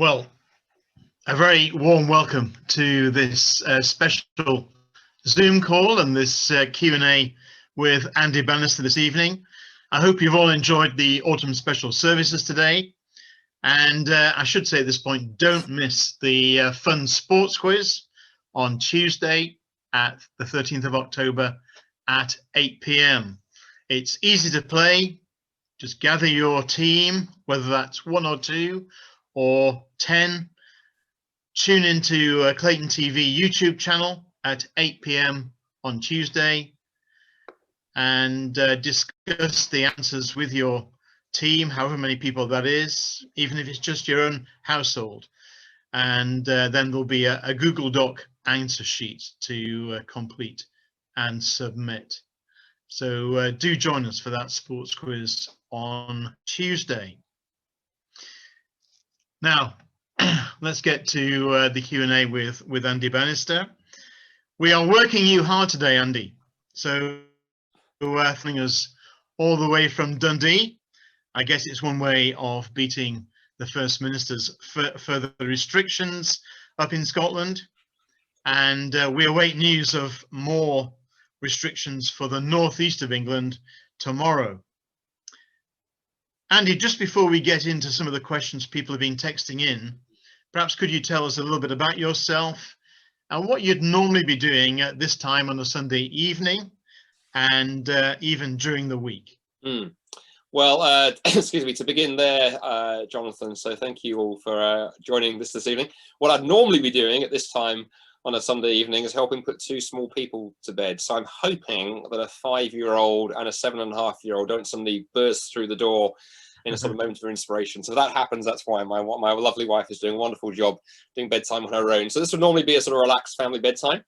Well, a very warm welcome to this special Zoom call and this Q&A with Andy Bannister this evening. I hope you've all enjoyed the autumn special services today. And I should say at this point, don't miss the fun sports quiz on Tuesday at the 13th of October at 8 p.m. It's easy to play. Just gather your team, whether that's 1 or 2 or 10. Tune into Clayton TV YouTube channel at 8 p.m. on Tuesday and discuss the answers with your team, however many people that is, even if it's just your own household. And then there'll be a Google Doc answer sheet to complete and submit. So do join us for that sports quiz on Tuesday. Now, let's get to the Q&A with Andy Bannister. We are working you hard today, Andy. So flying us all the way from Dundee. I guess it's one way of beating the First Minister's further restrictions up in Scotland. And we await news of more restrictions for the northeast of England tomorrow. Andy, just before we get into some of the questions people have been texting in, perhaps could you tell us a little bit about yourself and what you'd normally be doing at this time on a Sunday evening and even during the week? Well, excuse me, to begin there, Jonathan, so thank you all for joining this evening. What I'd normally be doing at this time on a Sunday evening is helping put 2 small people to bed. So I'm hoping that a 5-year-old and a 7.5-year-old don't suddenly burst through the door in a sort of moment of inspiration. So if that happens, that's why my lovely wife is doing a wonderful job doing bedtime on her own. So this would normally be a sort of relaxed family bedtime.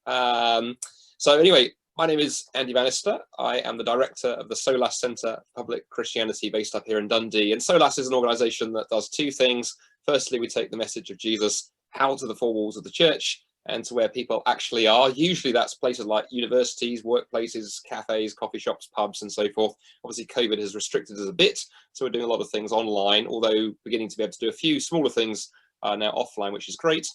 So anyway, my name is Andy Bannister. I am the director of the SOLAS Centre for Public Christianity based up here in Dundee. And SOLAS is an organisation that does 2 things. Firstly, we take the message of Jesus out of the 4 walls of the church and to where people actually are. Usually that's places like universities, workplaces, cafes, coffee shops, pubs, and so forth. Obviously, COVID has restricted us a bit, so we're doing a lot of things online, although beginning to be able to do a few smaller things now offline, which is great.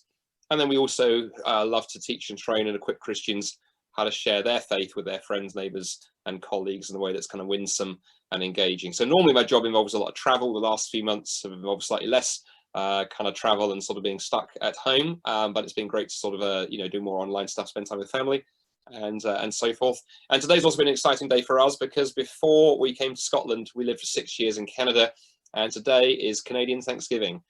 And then we also love to teach and train and equip Christians how to share their faith with their friends, neighbours, and colleagues in a way that's kind of winsome and engaging. So normally my job involves a lot of travel. The last few months have involved slightly less kind of travel and sort of being stuck at home, but it's been great to sort of do more online stuff, spend time with family and so forth. And today's also been an exciting day for us because before we came to Scotland we lived for 6 years in Canada, and today is Canadian Thanksgiving.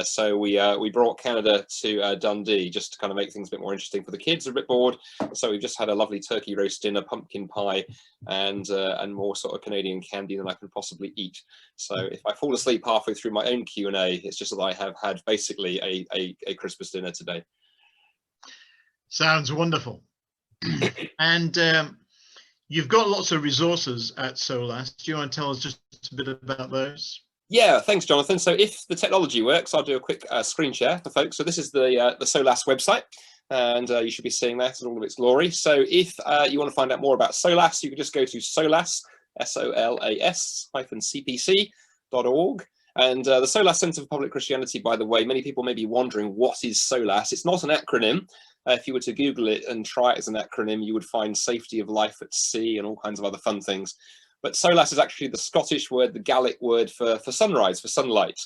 So we brought Canada to Dundee just to kind of make things a bit more interesting for the kids. They're a bit bored, so we've just had a lovely turkey roast dinner, pumpkin pie, and more sort of Canadian candy than I can possibly eat. So if I fall asleep halfway through my own Q&A, it's just that I have had basically a Christmas dinner today. Sounds wonderful. And you've got lots of resources at SOLAS. Do you want to tell us just a bit about those? Yeah, thanks, Jonathan. So if the technology works, I'll do a quick screen share for folks. So this is the SOLAS website, and you should be seeing that in all of its glory. So if you want to find out more about SOLAS, you can just go to SOLAS, SOLAS-CPC.org. And the SOLAS Centre for Public Christianity, by the way, many people may be wondering, what is SOLAS? It's not an acronym. If you were to Google it and try it as an acronym, you would find safety of life at sea and all kinds of other fun things. But SOLAS is actually the Scottish word, the Gaelic word for sunrise, for sunlight.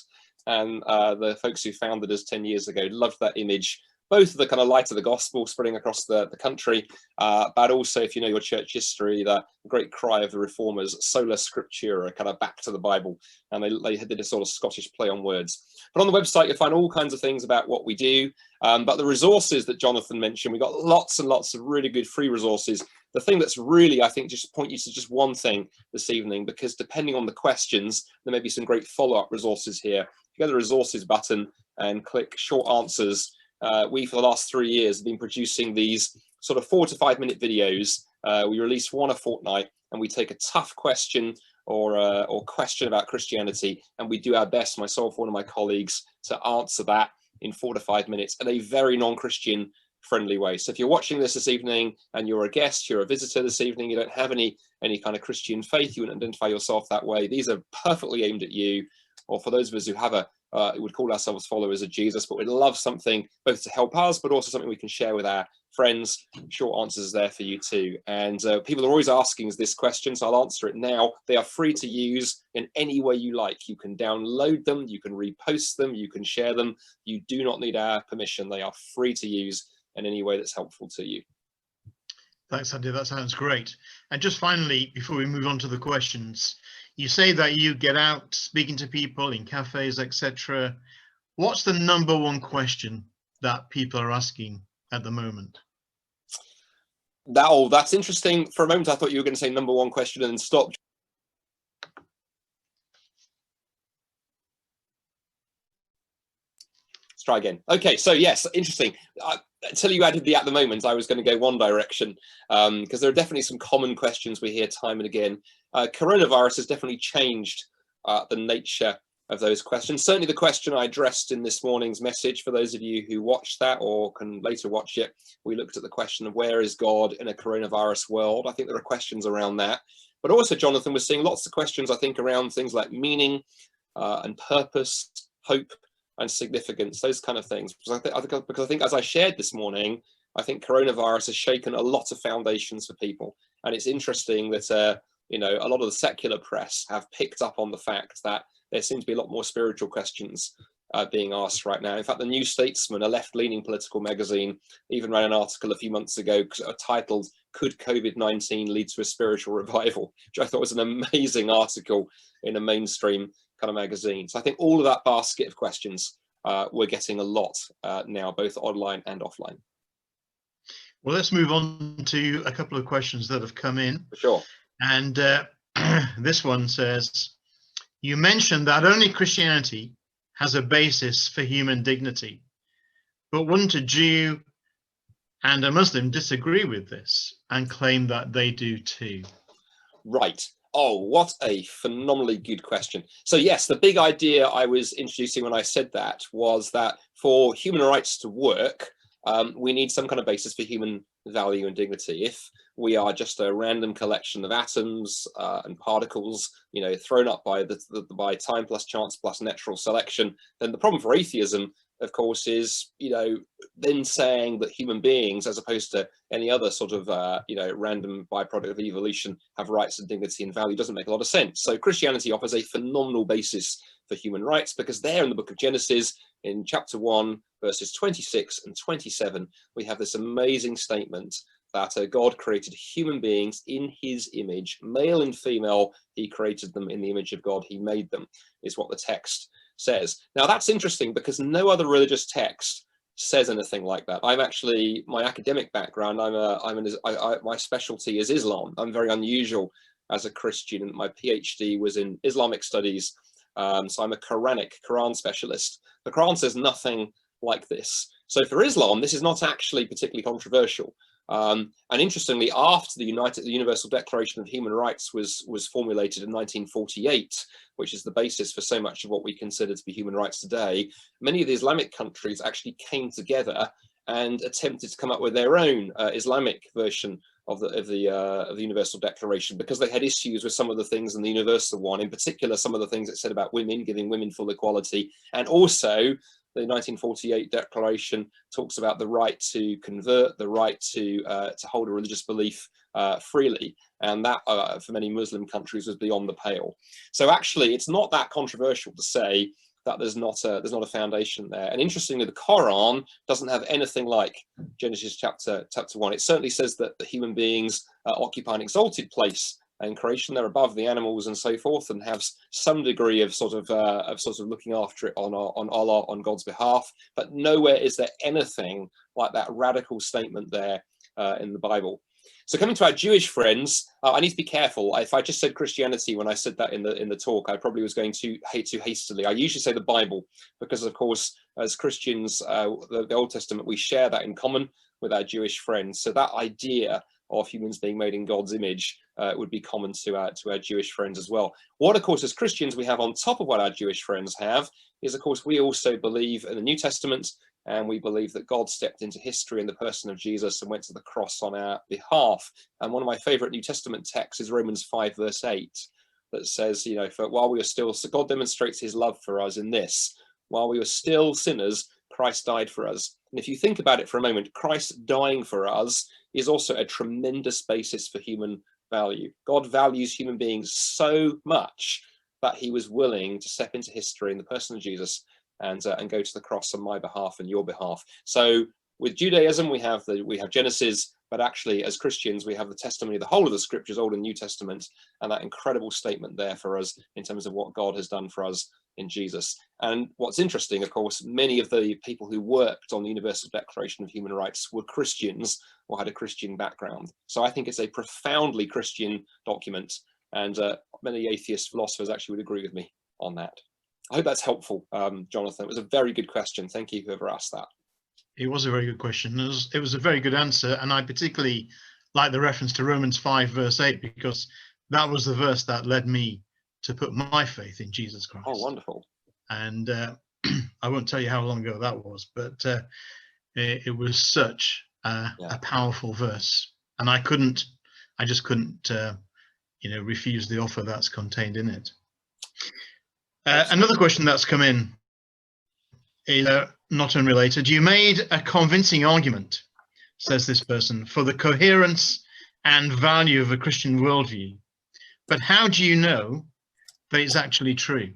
And the folks who founded us 10 years ago loved that image, both the kind of light of the gospel spreading across the country, but also, if you know your church history, the great cry of the reformers, sola scriptura, kind of back to the Bible. And they did a sort of Scottish play on words. But on the website, you'll find all kinds of things about what we do. But the resources that Jonathan mentioned, we've got lots and lots of really good free resources. The thing that's really, I think, just point you to just one thing this evening, because depending on the questions, there may be some great follow-up resources here. If you go to the resources button and click short answers, we, for the last 3 years, have been producing these sort of 4 to 5 minute videos. We release 1 a fortnight, and we take a tough question or question about Christianity, and we do our best, myself, one of my colleagues, to answer that in 4 to 5 minutes in a very non-Christian friendly way. So if you're watching this evening and you're a guest, you're a visitor this evening, you don't have any kind of Christian faith, you wouldn't identify yourself that way, these are perfectly aimed at you. Or for those of us who have a would call ourselves followers of Jesus, but we'd love something both to help us, but also something we can share with our friends. Short answers there for you too. And people are always asking us this question, so I'll answer it now. They are free to use in any way you like. You can download them, you can repost them, you can share them. You do not need our permission. They are free to use in any way that's helpful to you. Thanks, Andy. That sounds great. And just finally, before we move on to the questions, you say that you get out speaking to people in cafes, etc. What's the #1 question that people are asking at the moment? That's interesting. For a moment, I thought you were going to say #1 question and then stop. Let's try again. Okay, so yes, interesting. Until you added the "at the moment," I was going to go one direction, because there are definitely some common questions we hear time and again. Coronavirus has definitely changed the nature of those questions. Certainly the question I addressed in this morning's message, for those of you who watched that or can later watch it, we looked at the question of where is God in a coronavirus world. I think there are questions around that. But also, Jonathan, we're seeing lots of questions, I think, around things like meaning and purpose, hope, and significance, those kind of things. Because I think, as I shared this morning, I think coronavirus has shaken a lot of foundations for people. And it's interesting that, you know, a lot of the secular press have picked up on the fact that there seem to be a lot more spiritual questions being asked right now. In fact, the New Statesman, a left-leaning political magazine, even ran an article a few months ago titled, "Could COVID-19 lead to a spiritual revival?" which I thought was an amazing article in a mainstream kind of magazine. So I think all of that basket of questions we're getting a lot now, both online and offline. Well, let's move on to a couple of questions that have come in. For sure. And this one says, you mentioned that only Christianity has a basis for human dignity, but wouldn't a Jew and a Muslim disagree with this and claim that they do too? Right. Oh, what a phenomenally good question. So yes, the big idea I was introducing when I said that was that for human rights to work, we need some kind of basis for human value and dignity. If we are just a random collection of atoms and particles, you know, thrown up by by time plus chance plus natural selection, then the problem for atheism, of course, is, you know, then saying that human beings, as opposed to any other sort of, you know, random byproduct of evolution, have rights and dignity and value doesn't make a lot of sense. So Christianity offers a phenomenal basis for human rights, because there in the book of Genesis, in chapter 1, verses 26 and 27, we have this amazing statement that God created human beings in his image, male and female. He created them in the image of God. He made them, is what the text says. Now that's interesting, because no other religious text says anything like that. I'm actually, my academic background, my specialty is Islam. I'm very unusual as a Christian. My PhD was in Islamic studies. So I'm a Quran specialist. The Quran says nothing like this. So for Islam, this is not actually particularly controversial. And interestingly, after the Universal Declaration of Human Rights was formulated in 1948, which is the basis for so much of what we consider to be human rights today, many of the Islamic countries actually came together and attempted to come up with their own Islamic version of the Universal Declaration, because they had issues with some of the things in the universal one, in particular some of the things it said about women, giving women full equality, and also the 1948 Declaration talks about the right to convert, the right to hold a religious belief freely, and that for many Muslim countries was beyond the pale. So actually, it's not that controversial to say that there's not a foundation there. And interestingly, the Quran doesn't have anything like Genesis chapter 1. It certainly says that the human beings occupy an exalted place in creation. They're above the animals and so forth, and have some degree of sort of looking after it on Allah, on God's behalf. But nowhere is there anything like that radical statement there in the Bible. So coming to our Jewish friends, I need to be careful. If I just said Christianity when I said that in the talk, I probably was going too hastily. I usually say the Bible, because of course, as Christians, the Old Testament, we share that in common with our Jewish friends. So that idea of humans being made in God's image would be common to our Jewish friends as well. What, of course, as Christians we have on top of what our Jewish friends have is, of course, we also believe in the New Testament, and we believe that God stepped into history in the person of Jesus and went to the cross on our behalf. And one of my favorite New Testament texts is Romans 5, verse 8, that says, you know, for while we are still, so God demonstrates his love for us in this, while we were still sinners, Christ died for us. And if you think about it for a moment, Christ dying for us is also a tremendous basis for human value. God values human beings so much that he was willing to step into history in the person of Jesus and go to the cross on my behalf and your behalf. So with Judaism, we have Genesis, but actually as Christians, we have the testimony of the whole of the scriptures, Old and New Testament, and that incredible statement there for us in terms of what God has done for us in Jesus. And what's interesting, of course, many of the people who worked on the Universal Declaration of Human Rights were Christians or had a Christian background. So I think it's a profoundly Christian document, and many atheist philosophers actually would agree with me on that. I hope that's helpful, Jonathan. It was a very good question. Thank you, whoever asked that. It was a very good question. It was a very good answer, and I particularly like the reference to Romans 5 verse 8, because that was the verse that led me to put my faith in Jesus Christ. Oh, wonderful. And I won't tell you how long ago that was, but it was such a powerful verse, and I just couldn't refuse the offer that's contained in it. Another question that's come in is not unrelated. You made a convincing argument, says this person, for the coherence and value of a Christian worldview, but how do you know that it's actually true?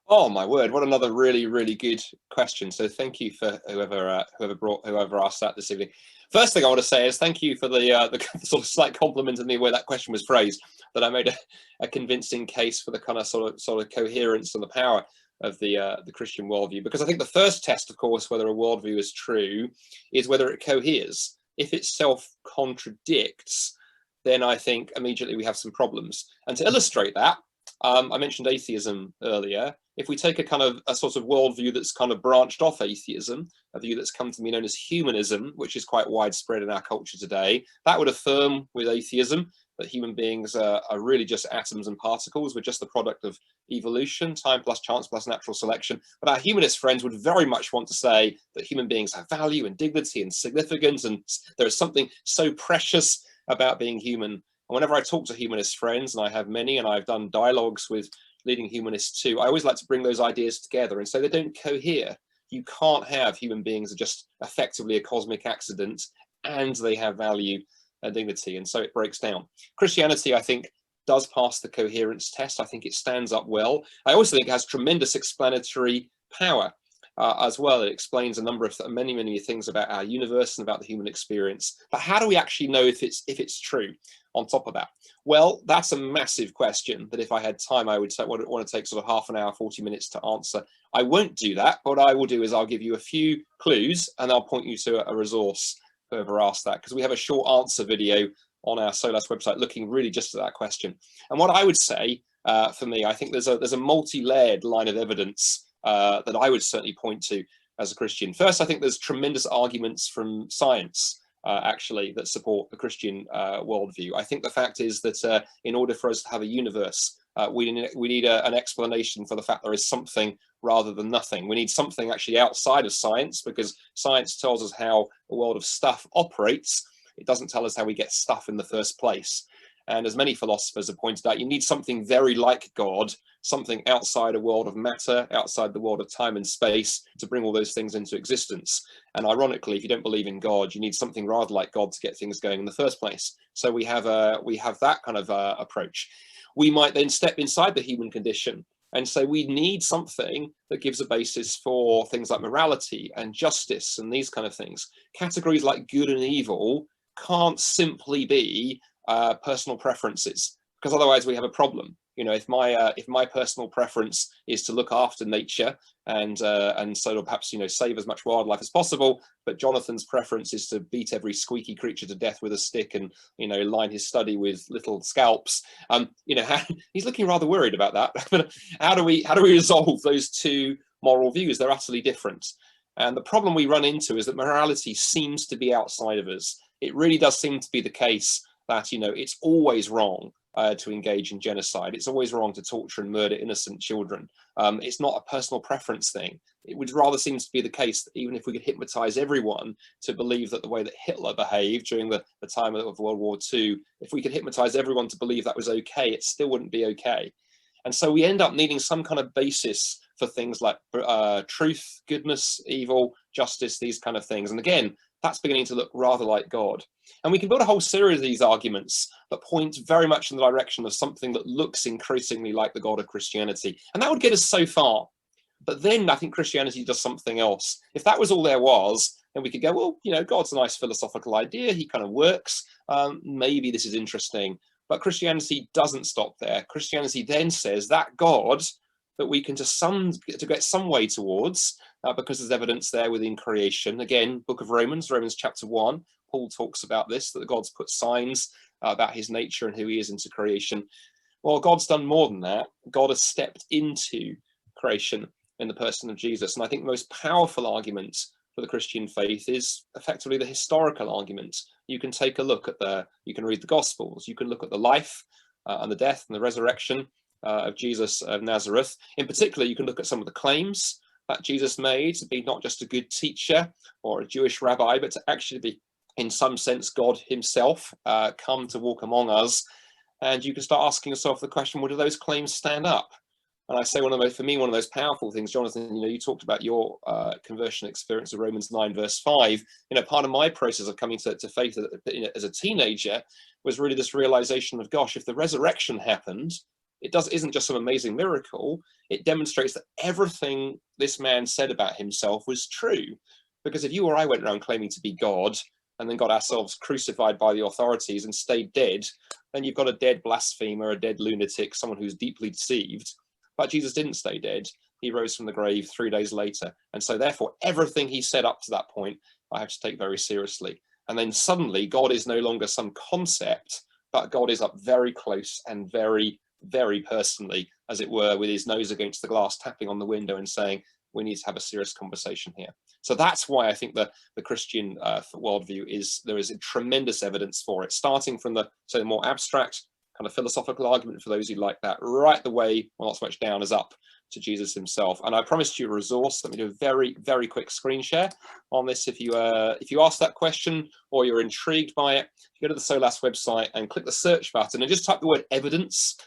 Oh my word! What another really, really good question. So thank you for whoever asked that this evening. First thing I want to say is thank you for the sort of slight compliment in the way that question was phrased. That I made a convincing case for the kind of sort of coherence and the power of the Christian worldview. Because I think the first test, of course, whether a worldview is true, is whether it coheres. If it self-contradicts, then I think immediately we have some problems. And to illustrate that, I mentioned atheism earlier. If we take a sort of worldview that's kind of branched off atheism, a view that's come to be known as humanism, which is quite widespread in our culture today, that would affirm with atheism that human beings are really just atoms and particles. We're just the product of evolution, time plus chance plus natural selection. But our humanist friends would very much want to say that human beings have value and dignity and significance, and there is something so precious about being human. And whenever I talk to humanist friends, and I have many, and I've done dialogues with leading humanists too, I always like to bring those ideas together and say they don't cohere. You can't have human beings are just effectively a cosmic accident and they have value and dignity, and so it breaks down. Christianity, I think, does pass the coherence test. I think it stands up well. I also think it has tremendous explanatory power as well. It explains a number of many things about our universe and about the human experience. But how do we actually know if it's true on top of that? Well, that's a massive question that if I had time, I would want to take sort of half an hour, 40 minutes to answer. I won't do that. What I will do is I'll give you a few clues and I'll point you to a resource, whoever asked that, because we have a short answer video on our SOLAS website looking really just at that question. And what I would say, for me, I think there's a multi-layered line of evidence that I would certainly point to as a Christian. First, I think there's tremendous arguments from science, actually, that support the Christian worldview. I think the fact is that in order for us to have a universe, we need an explanation for the fact there is something rather than nothing. We need something actually outside of science, because science tells us how the world of stuff operates. It doesn't tell us how we get stuff in the first place. And as many philosophers have pointed out, you need something very like God, something outside a world of matter, outside the world of time and space, to bring all those things into existence. And ironically, if you don't believe in God, you need something rather like God to get things going in the first place. So we have that kind of approach. We might then step inside the human condition and say we need something that gives a basis for things like morality and justice and these kind of things. Categories like good and evil can't simply be personal preferences, because otherwise we have a problem. You know, if my personal preference is to look after nature and so to perhaps, you know, save as much wildlife as possible, but Jonathan's preference is to beat every squeaky creature to death with a stick and, you know, line his study with little scalps, you know, he's looking rather worried about that. But how do we resolve those two moral views? They're utterly different. And the problem we run into is that morality seems to be outside of us. It really does seem to be the case that, you know, it's always wrong to engage in genocide. It's always wrong to torture and murder innocent children. It's not a personal preference thing. It would rather seem to be the case that even if we could hypnotize everyone to believe that the way that Hitler behaved during the time of World War II, if we could hypnotize everyone to believe that was okay, it still wouldn't be okay. And so we end up needing some kind of basis for things like truth, goodness, evil, justice, these kind of things. And again, that's beginning to look rather like God. And we can build a whole series of these arguments that point very much in the direction of something that looks increasingly like the God of Christianity. And that would get us so far. But then I think Christianity does something else. If that was all there was, then we could go, well, you know, God's a nice philosophical idea. He kind of works. Maybe this is interesting. But Christianity doesn't stop there. Christianity then says that God that we can to get some way towards, because there's evidence there within creation. Again, book of Romans chapter 1, Paul talks about this, that God's put signs about his nature and who he is into creation. Well, God's done more than that. God has stepped into creation in the person of Jesus. And I think the most powerful argument for the Christian faith is effectively the historical argument. You can take a look at you can read the Gospels, you can look at the life and the death and the resurrection of Jesus of Nazareth. In particular, you can look at some of the claims that Jesus made to be not just a good teacher or a Jewish rabbi, but to actually be, in some sense, God himself come to walk among us. And you can start asking yourself the question, well, do those claims stand up? And I say one of the most powerful things, Jonathan, you know, you talked about your conversion experience of Romans 9, verse 5. You know, part of my process of coming to faith as a teenager was really this realization of, gosh, if the resurrection happened, isn't just some amazing miracle. It demonstrates that everything this man said about himself was true. Because if you or I went around claiming to be God and then got ourselves crucified by the authorities and stayed dead, then you've got a dead blasphemer, a dead lunatic, someone who's deeply deceived. But Jesus didn't stay dead. He rose from the grave 3 days later. And so therefore, everything he said up to that point, I have to take very seriously. And then suddenly, God is no longer some concept, but God is up very close and very, very personally, as it were, with his nose against the glass, tapping on the window and saying, we need to have a serious conversation here. So that's why I think the Christian worldview there is a tremendous evidence for it, starting from the more abstract kind of philosophical argument for those who like that, right the way, well, not so much down as up to Jesus himself. And I promised you a resource. Let me do a very, very quick screen share on this. If you ask that question or you're intrigued by it, go to the SOLAS website and click the search button and just type the word evidence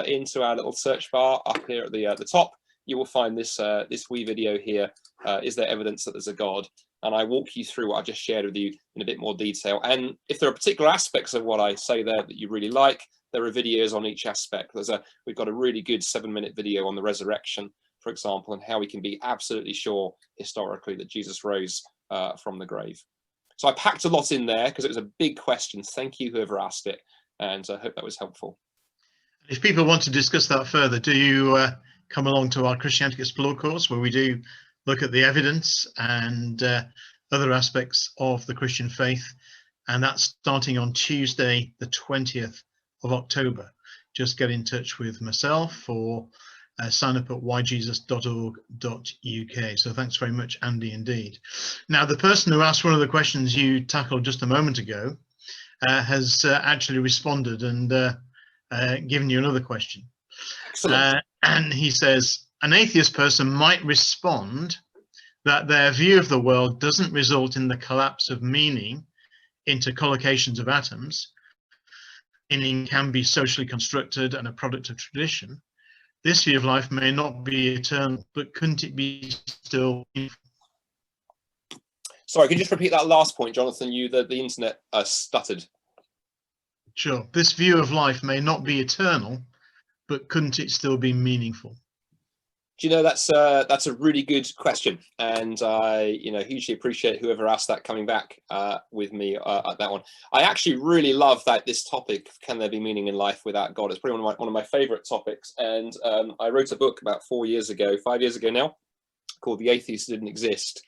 into our little search bar up here at the top. You will find this wee video here. Is there evidence that there's a God? And I walk you through what I just shared with you in a bit more detail. And if there are particular aspects of what I say there that you really like, there are videos on each aspect. We've got a really good 7-minute video on the resurrection, for example, and how we can be absolutely sure historically that Jesus rose from the grave. So I packed a lot in there because it was a big question. Thank you, whoever asked it. And I hope that was helpful. If people want to discuss that further, do you come along to our Christianity Explored course, where we do look at the evidence and other aspects of the Christian faith. And that's starting on Tuesday, the 20th of October. Just get in touch with myself or sign up at yjesus.org.uk. So thanks very much, Andy, indeed. Now, the person who asked one of the questions you tackled just a moment ago has actually responded and given you another question. And he says, an atheist person might respond that their view of the world doesn't result in the collapse of meaning into collocations of atoms. Meaning can be socially constructed and a product of tradition. This view of life may not be eternal, but couldn't it be still? Sorry, can you just repeat that last point, Jonathan? The internet stuttered. Sure. This view of life may not be eternal, but couldn't it still be meaningful? Do you know, that's a really good question, and I hugely appreciate whoever asked that coming back with me at that one. I actually really love this topic. Can there be meaning in life without God? It's probably one of my favorite topics, and I wrote a book about 5 years ago now, called "The Atheist Didn't Exist,"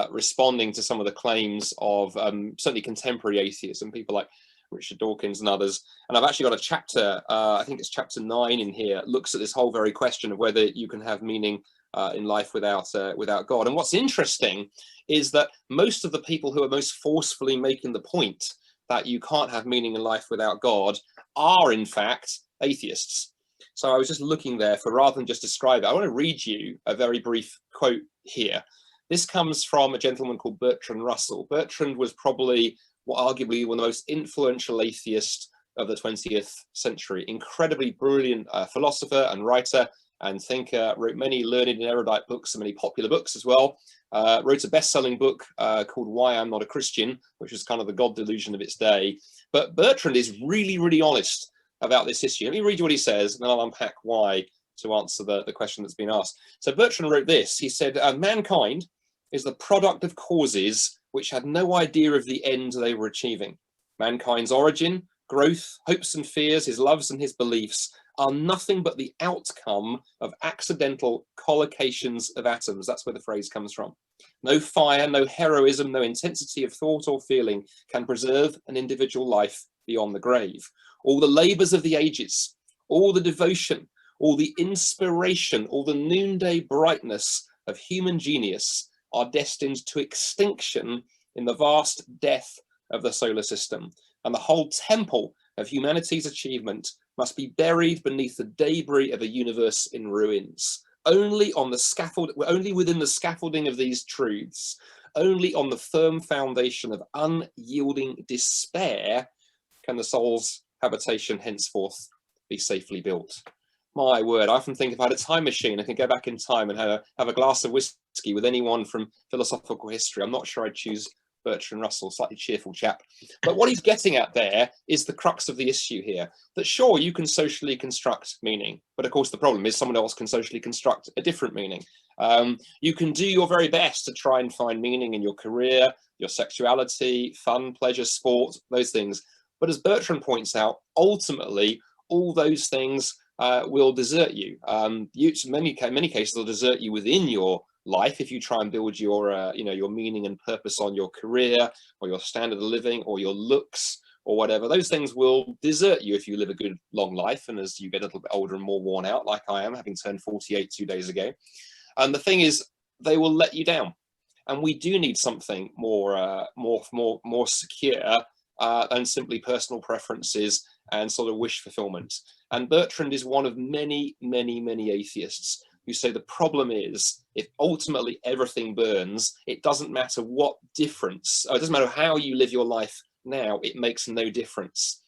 responding to some of the claims of certainly contemporary atheists and people like Richard Dawkins and others. And I've actually got a chapter, I think it's chapter 9 in here, looks at this whole very question of whether you can have meaning in life without God. And what's interesting is that most of the people who are most forcefully making the point that you can't have meaning in life without God are in fact atheists. So I was just looking there for, rather than just describe it, I want to read you a very brief quote here. This comes from a gentleman called Bertrand Russell. Bertrand was probably arguably one of the most influential atheists of the 20th century. Incredibly brilliant philosopher and writer. and thinker, wrote many learned and erudite books and many popular books as well. Wrote a best-selling book called Why I'm Not a Christian, which was kind of the God delusion of its day. But Bertrand is really, really honest about this issue. Let me read you what he says, and then I'll unpack why to answer the question that's been asked. So Bertrand wrote this. He said, mankind is the product of causes which had no idea of the end they were achieving. Mankind's origin, growth, hopes and fears, his loves and his beliefs are nothing but the outcome of accidental collocations of atoms. That's where the phrase comes from. No fire, no heroism, no intensity of thought or feeling can preserve an individual life beyond the grave. All the labors of the ages, all the devotion, all the inspiration, all the noonday brightness of human genius are destined to extinction in the vast death of the solar system. And the whole temple of humanity's achievement must be buried beneath the debris of a universe in ruins. Only on the scaffold, only within the scaffolding of these truths, only on the firm foundation of unyielding despair can the soul's habitation henceforth be safely built. My word, I often think if I had a time machine, I could go back in time and have a glass of whiskey with anyone from philosophical history. I'm not sure I'd choose Bertrand Russell, slightly cheerful chap. But what he's getting at there is the crux of the issue here, that sure, you can socially construct meaning, but of course the problem is someone else can socially construct a different meaning. You can do your very best to try and find meaning in your career, your sexuality, fun, pleasure, sport, those things. But as Bertrand points out, ultimately, all those things will desert you. In many cases, they'll desert you within your life if you try and build your your meaning and purpose on your career or your standard of living or your looks or whatever. Those things will desert you if you live a good long life, and as you get a little bit older and more worn out, like I am, having turned 48 2 days ago. And the thing is, they will let you down, and we do need something more secure than simply personal preferences and sort of wish fulfillment. And Bertrand is one of many atheists who say the problem is, if ultimately everything burns, it doesn't matter what difference, or it doesn't matter how you live your life now, it makes no difference.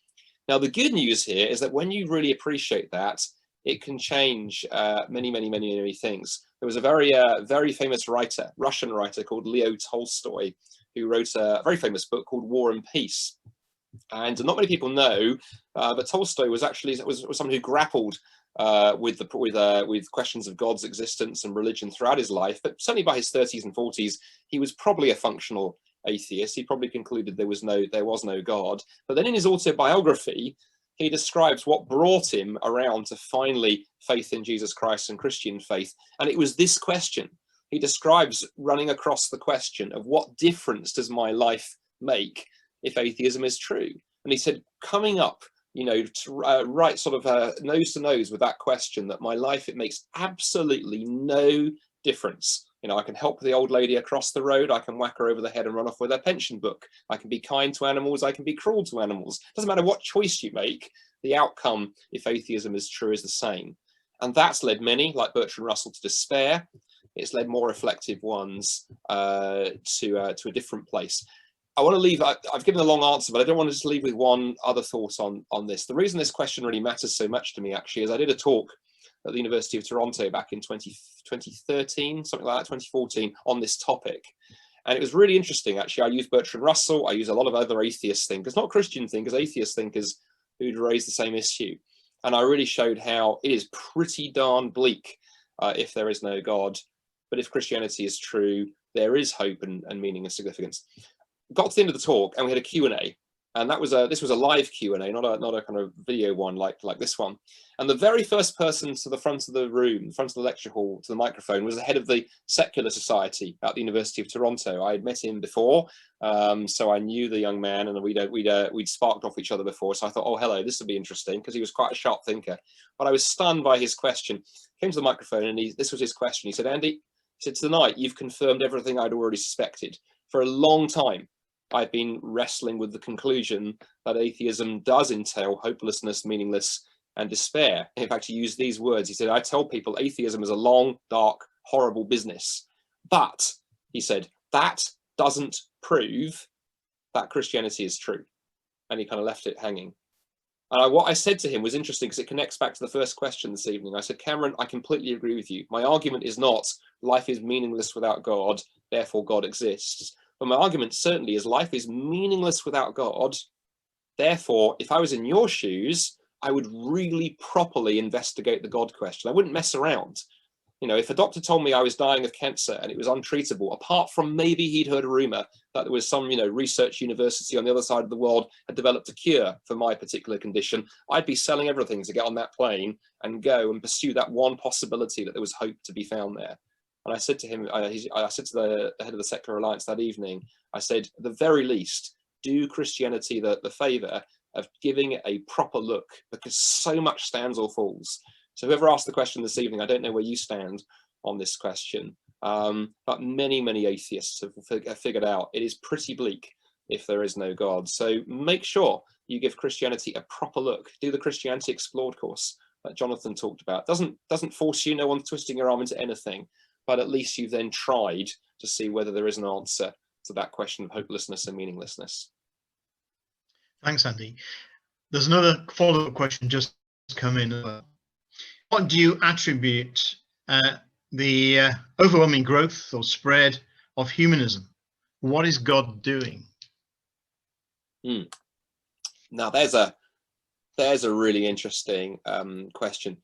Now, the good news here is that when you really appreciate that, it can change many things. There was a very famous writer, Russian writer called Leo Tolstoy, who wrote a very famous book called War and Peace. And not many people know, but Tolstoy was someone who grappled with questions of God's existence and religion throughout his life. But certainly by his 30s and 40s, he was probably a functional atheist. He probably concluded there was no God. But then in his autobiography, he describes what brought him around to finally faith in Jesus Christ and Christian faith. And it was this question. He describes running across the question of what difference does my life make if atheism is true? And he said, coming up, right sort of nose to nose with that question, that my life, it makes absolutely no difference. I can help the old lady across the road. I can whack her over the head and run off with her pension book. I can be kind to animals. I can be cruel to animals. Doesn't matter what choice you make, the outcome, if atheism is true, is the same. And that's led many, like Bertrand Russell, to despair. It's led more reflective ones to a different place. I want to leave, I've given a long answer, but I don't want to just leave with one other thought on this. The reason this question really matters so much to me, actually, is I did a talk at the University of Toronto back in 2013, something like that, 2014, on this topic. And it was really interesting, actually. I used Bertrand Russell. I use a lot of other atheist thinkers, not Christian thinkers, atheist thinkers who'd raised the same issue. And I really showed how it is pretty darn bleak if there is no God. But if Christianity is true, there is hope and meaning and significance. Got to the end of the talk and we had a Q&A, and this was a live Q&A, not a kind of video one like this one. And the very first person to the front of the room, front of the lecture hall, to the microphone, was the head of the Secular Society at the University of Toronto. I had met him before, so I knew the young man, and we'd sparked off each other before. So I thought, oh, hello, this will be interesting, because he was quite a sharp thinker. But I was stunned by his question. Came to the microphone, and this was his question. He said, Andy, he said, tonight you've confirmed everything I'd already suspected. For a long time, I've been wrestling with the conclusion that atheism does entail hopelessness, meaningless, and despair. In fact, he used these words. He said, I tell people atheism is a long, dark, horrible business. But, he said, that doesn't prove that Christianity is true. And he kind of left it hanging. And what I said to him was interesting because it connects back to the first question this evening. I said, Cameron, I completely agree with you. My argument is not life is meaningless without God, therefore God exists. But my argument certainly is life is meaningless without God. Therefore, if I was in your shoes, I would really properly investigate the God question. I wouldn't mess around. You know, if a doctor told me I was dying of cancer and it was untreatable, apart from maybe he'd heard a rumor that there was some, you know, research university on the other side of the world had developed a cure for my particular condition, I'd be selling everything to get on that plane and go and pursue that one possibility that there was hope to be found there. And I said to him, I said to the head of the Secular Alliance that evening, I said, at the very least, do Christianity the favor of giving it a proper look, because so much stands or falls. So whoever asked the question this evening, I don't know where you stand on this question, but many atheists have figured out it is pretty bleak if there is no God. So make sure you give Christianity a proper look. Do the Christianity Explored course that Jonathan talked about. Doesn't force you, no one's twisting your arm into anything, but at least you've then tried to see whether there is an answer to that question of hopelessness and meaninglessness. Thanks, Andy. There's another follow-up question just come in. What do you attribute the overwhelming growth or spread of humanism? What is God doing? Now, there's a really interesting question.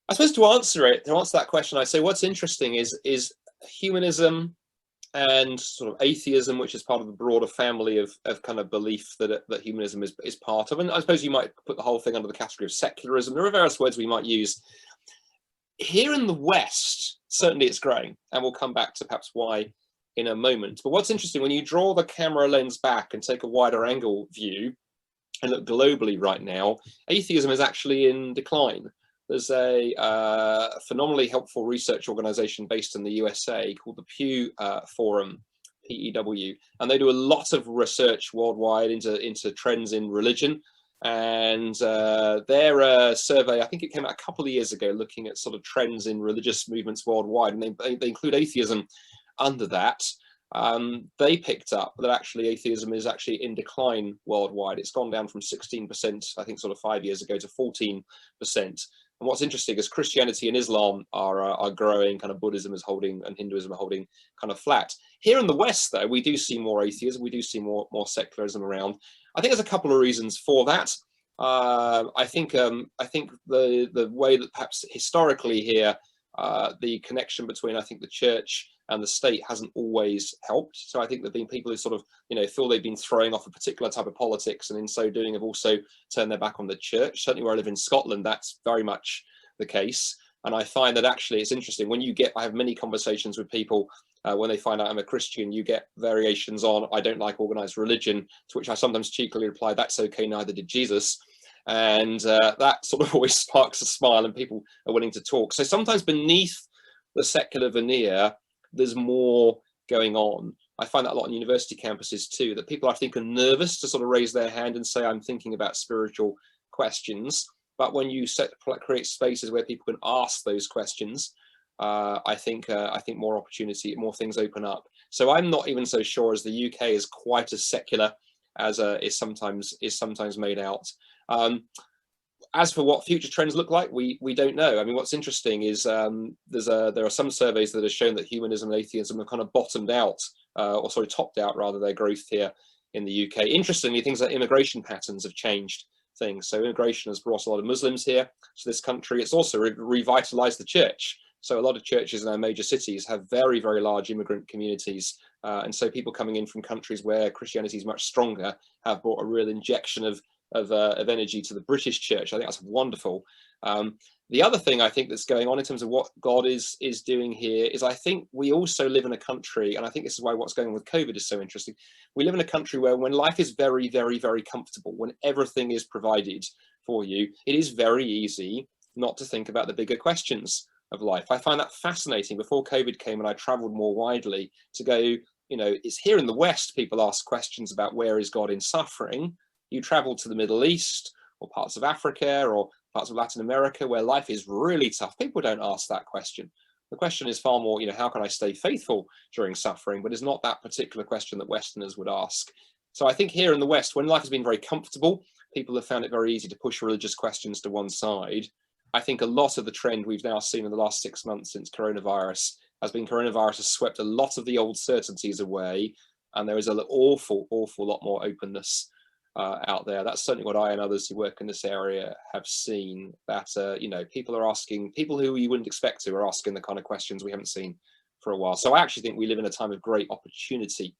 I suppose to answer that question, I say what's interesting is humanism and sort of atheism, which is part of the broader family of kind of belief that humanism is part of. And I suppose you might put the whole thing under the category of secularism. There are various words we might use. Here in the West, certainly it's growing, and we'll come back to perhaps why in a moment. But what's interesting, when you draw the camera lens back and take a wider angle view and look globally right now, atheism is actually in decline. There's a phenomenally helpful research organization based in the USA called the Pew Forum, PEW, and they do a lot of research worldwide into trends in religion. And their survey, I think it came out a couple of years ago, looking at sort of trends in religious movements worldwide, and they include atheism under that. They picked up that actually atheism is actually in decline worldwide. It's gone down from 16%, I think, sort of 5 years ago, to 14%. And what's interesting is Christianity and Islam are growing, kind of Buddhism is holding, and Hinduism are holding kind of flat. Here in the West, though, we do see more atheism, we do see more secularism around. I think there's a couple of reasons for that. I think the way that perhaps historically here, the connection between, I think, the church and the state hasn't always helped. So I think there have been people who sort of, you know, feel they've been throwing off a particular type of politics, and in so doing have also turned their back on the church. Certainly where I live in Scotland, that's very much the case. And I find that actually it's interesting when I have many conversations with people when they find out I'm a Christian, you get variations on, I don't like organized religion, to which I sometimes cheekily reply, that's okay, neither did Jesus. And that sort of always sparks a smile, and people are willing to talk. So sometimes beneath the secular veneer, there's more going on. I find that a lot on university campuses too, that people I think are nervous to sort of raise their hand and say, I'm thinking about spiritual questions. But when you create spaces where people can ask those questions, I think more opportunity, more things open up. So I'm not even so sure as the UK is quite as secular as is sometimes made out. As for what future trends look like, we don't know. I mean, what's interesting is there are some surveys that have shown that humanism and atheism have kind of bottomed out, or sort of topped out rather, their growth here in the UK. Interestingly, things like immigration patterns have changed things. So immigration has brought a lot of Muslims here to this country. It's also revitalized the church. So a lot of churches in our major cities have very, very large immigrant communities. And so people coming in from countries where Christianity is much stronger have brought a real injection of energy to the British church. I think that's wonderful. The other thing I think that's going on in terms of what God is doing here is I think we also live in a country, and I think this is why what's going on with COVID is so interesting. We live in a country where when life is very, very, very comfortable, when everything is provided for you, it is very easy not to think about the bigger questions of life. I find that fascinating. Before COVID came and I traveled more widely, to go, you know, it's here in the West, people ask questions about where is God in suffering. You travel to the Middle East or parts of Africa or parts of Latin America where life is really tough. People don't ask that question. The question is far more, you know, how can I stay faithful during suffering? But it's not that particular question that Westerners would ask. So I think here in the West, when life has been very comfortable, people have found it very easy to push religious questions to one side. I think a lot of the trend we've now seen in the last 6 months since coronavirus has been coronavirus has swept a lot of the old certainties away, and there is an awful lot more openness out there. That's certainly what I and others who work in this area have seen, that you know, people are asking, people who you wouldn't expect to are asking the kind of questions we haven't seen for a while. So I actually think we live in a time of great opportunity,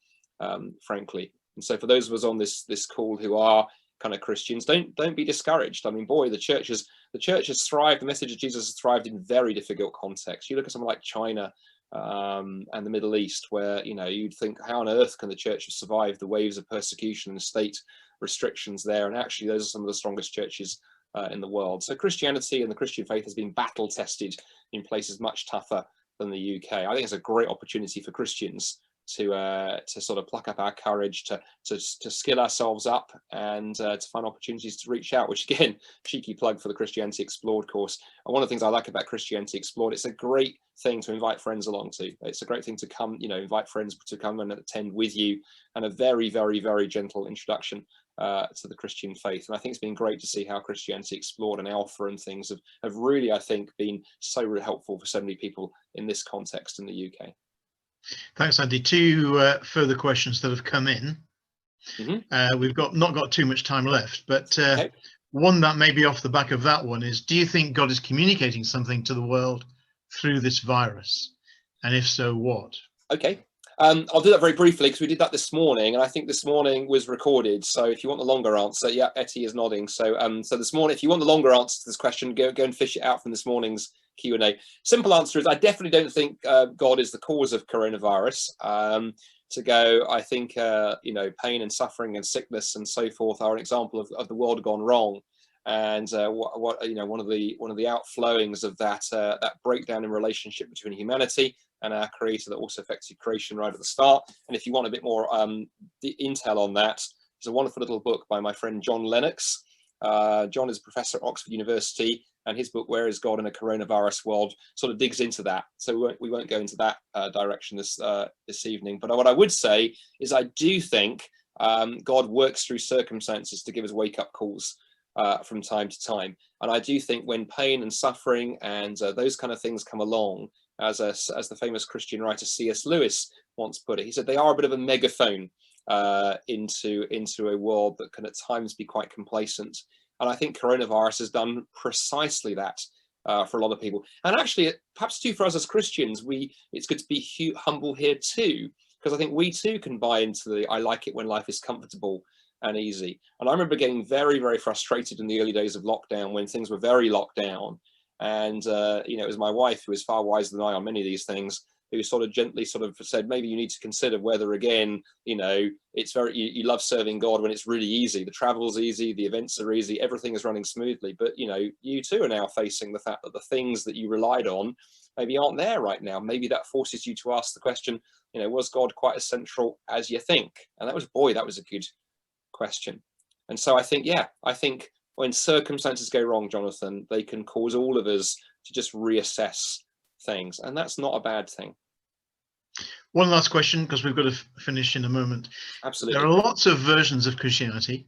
frankly. And so for those of us on this call who are kind of Christians, don't be discouraged. I mean, boy, the church has thrived. The message of Jesus has thrived in very difficult contexts. You look at something like China and the Middle East, where, you know, you'd think, how on earth can the church have survived the waves of persecution and state restrictions there? And actually, those are some of the strongest churches in the world. So Christianity and the Christian faith has been battle tested in places much tougher than the UK. I think it's a great opportunity for Christians to sort of pluck up our courage, to skill ourselves up, and to find opportunities to reach out, which, again, cheeky plug for the Christianity Explored course. And one of the things I like about Christianity Explored, it's a great thing to invite friends along to. It's a great thing to come, you know, invite friends to come and attend with you, and a very gentle introduction to the Christian faith. And I think it's been great to see how Christianity Explored and Alpha and things have really, I think, been so helpful for so many people in this context in the UK. Thanks, Andy. Two further questions that have come in. We've not got too much time left, but Okay. one that may be off the back of that one is, do you think God is communicating something to the world through this virus? And if so, what? Okay. I'll do that very briefly, because we did that this morning, and I think this morning was recorded. So if you want the longer answer, yeah, Etty is nodding. So so this morning, if you want the longer answer to this question, go and fish it out from this morning's Q&A. Simple answer is, I definitely don't think God is the cause of coronavirus. I think you know, pain and suffering and sickness and so forth are an example of the world gone wrong. And what you know, one of the outflowings of that breakdown in relationship between humanity and our creator that also affected creation right at the start. And if you want a bit more the intel on that, there's a wonderful little book by my friend John Lennox. John is a professor at Oxford University, and his book, Where is God in a Coronavirus World, sort of digs into that. So we won't go into that direction this evening. But what I would say is, I do think God works through circumstances to give us wake-up calls from time to time. And I do think when pain and suffering and those kind of things come along, as the famous Christian writer C.S. Lewis once put it, he said they are a bit of a megaphone into a world that can at times be quite complacent. And I think coronavirus has done precisely that for a lot of people. And actually, perhaps too, for us as Christians, it's good to be humble here too, because I think we too can buy into the I like it when life is comfortable and easy. And I remember getting very frustrated in the early days of lockdown, when things were very locked down. And you know, it was my wife, who is far wiser than I on many of these things, who sort of gently sort of said, maybe you need to consider whether, again, you know, it's very, you love serving God when it's really easy. The travel's easy, the events are easy, everything is running smoothly. But, you know, you too are now facing the fact that the things that you relied on maybe aren't there right now. Maybe that forces you to ask the question, you know, was God quite as central as you think? And that was a good question. And so I think, yeah, when circumstances go wrong, Jonathan, they can cause all of us to just reassess things, and that's not a bad thing. One last question, because we've got to finish in a moment. Absolutely. There are lots of versions of Christianity.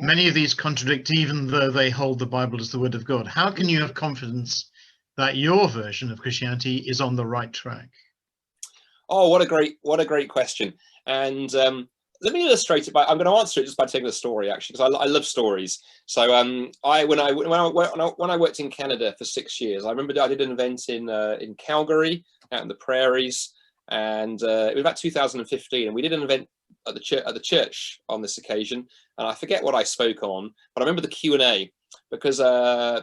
Many of these contradict, even though they hold the Bible as the word of God. How can you have confidence that your version of Christianity is on the right track? Oh, what a great question. And let me illustrate it I'm going to answer it just by telling a story, actually, because I love stories. So when I worked in Canada for 6 years, I remember I did an event in Calgary, out in the prairies, and it was about 2015, and we did an event at the church on this occasion, and I forget what I spoke on, but I remember the Q&A, because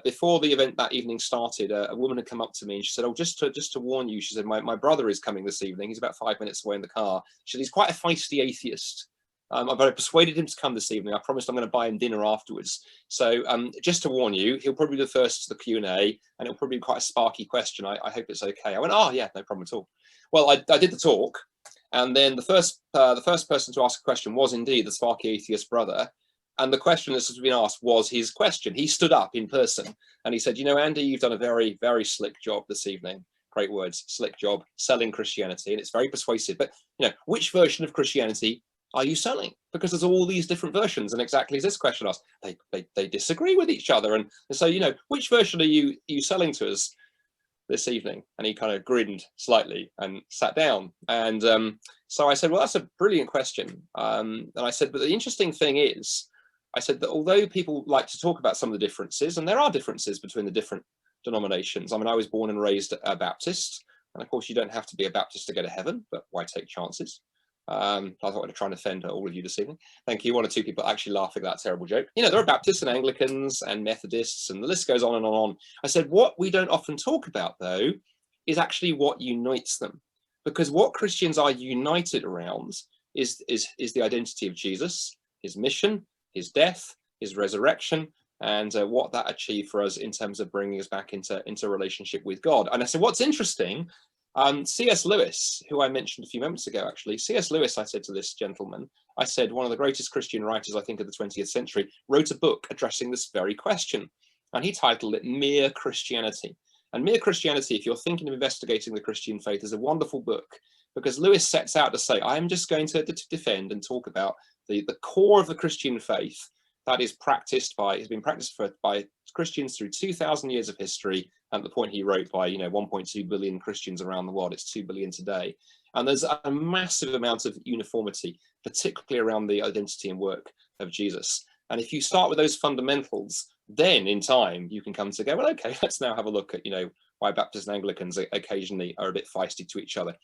before the event that evening started, a woman had come up to me and she said, "Oh, just to warn you," she said, my brother is coming this evening. He's about 5 minutes away in the car. She said, "He's quite a feisty atheist. But I persuaded him to come this evening. I promised I'm going to buy him dinner afterwards. So just to warn you, he'll probably be the first to the Q&A, and it'll probably be quite a sparky question. I hope it's okay." I went, "Oh yeah, no problem at all." Well, I did the talk, and then the first person to ask a question was indeed the sparky atheist brother. And the question that has been asked was his question. He stood up in person and he said, "You know, Andy, you've done a very, very slick job this evening." Great words, slick job, selling Christianity, and it's very persuasive. But, you know, which version of Christianity are you selling? Because there's all these different versions, and exactly as this question asked, they disagree with each other. And so, you know, which version are you selling to us this evening? And he kind of grinned slightly and sat down. And so I said, well, that's a brilliant question. And I said, but the interesting thing is, I said that although people like to talk about some of the differences, and there are differences between the different denominations. I mean, I was born and raised a Baptist, and of course you don't have to be a Baptist to go to heaven, but why take chances? I thought I'd try and offend all of you this evening. Thank you. One or two people actually laughing at that terrible joke. You know, there are Baptists and Anglicans and Methodists, and the list goes on and on. I said, what we don't often talk about, though, is actually what unites them. Because what Christians are united around is the identity of Jesus, his mission, his death, his resurrection, and what that achieved for us in terms of bringing us back into relationship with God. And I said, what's interesting, C.S. Lewis, who I mentioned a few moments ago, actually, C.S. Lewis, I said to this gentleman, I said, one of the greatest Christian writers, I think, of the 20th century, wrote a book addressing this very question. And he titled it Mere Christianity. And Mere Christianity, if you're thinking of investigating the Christian faith, is a wonderful book, because Lewis sets out to say, I am just going to defend and talk about the core of the Christian faith that is practiced by, has been practiced by Christians through 2,000 years of history, and the point he wrote by, 1.2 billion Christians around the world. It's 2 billion today. And there's a massive amount of uniformity, particularly around the identity and work of Jesus. And if you start with those fundamentals, then in time you can come to go, well, okay, let's now have a look at, why Baptists and Anglicans occasionally are a bit feisty to each other.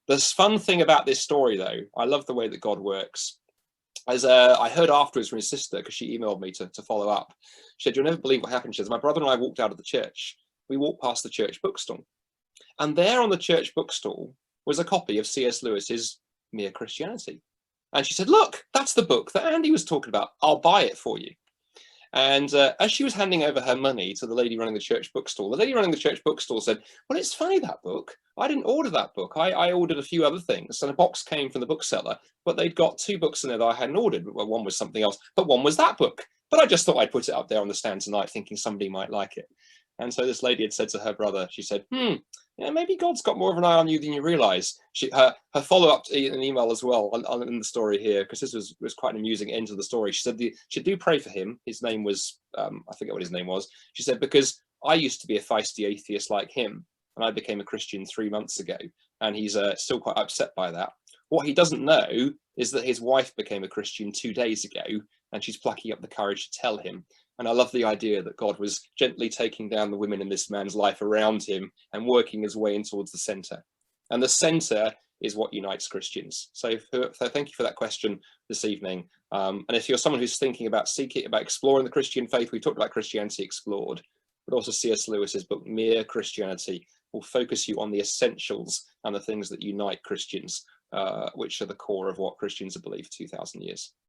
The fun thing about this story, though, I love the way that God works. As I heard afterwards from his sister, because she emailed me to follow up, she said, you'll never believe what happened. She says, my brother and I walked out of the church. We walked past the church bookstall. And there on the church bookstall was a copy of C.S. Lewis's Mere Christianity. And she said, look, that's the book that Andy was talking about. I'll buy it for you. And as she was handing over her money to the lady running the church bookstall, the lady running the church bookstall said, well, it's funny, that book. I didn't order that book. I ordered a few other things. And a box came from the bookseller, but they'd got 2 books in there that I hadn't ordered. Well, one was something else, but one was that book. But I just thought I'd put it up there on the stand tonight, thinking somebody might like it. And so this lady had said to her brother, she said, yeah, maybe God's got more of an eye on you than you realize. Her follow-up in an email as well in the story here, because this was quite an amusing end to the story. She said she do pray for him. His name was, I forget what his name was. She said, because I used to be a feisty atheist like him, and I became a Christian 3 months ago, and he's still quite upset by that. What he doesn't know is that his wife became a Christian 2 days ago, and she's plucking up the courage to tell him. And I love the idea that God was gently taking down the women in this man's life around him and working his way in towards the center. And the center is what unites Christians. So thank you for that question this evening. And if you're someone who's thinking about exploring the Christian faith, we talked about Christianity Explored, but also C.S. Lewis's book, Mere Christianity, will focus you on the essentials and the things that unite Christians, which are the core of what Christians have believed for 2,000 years.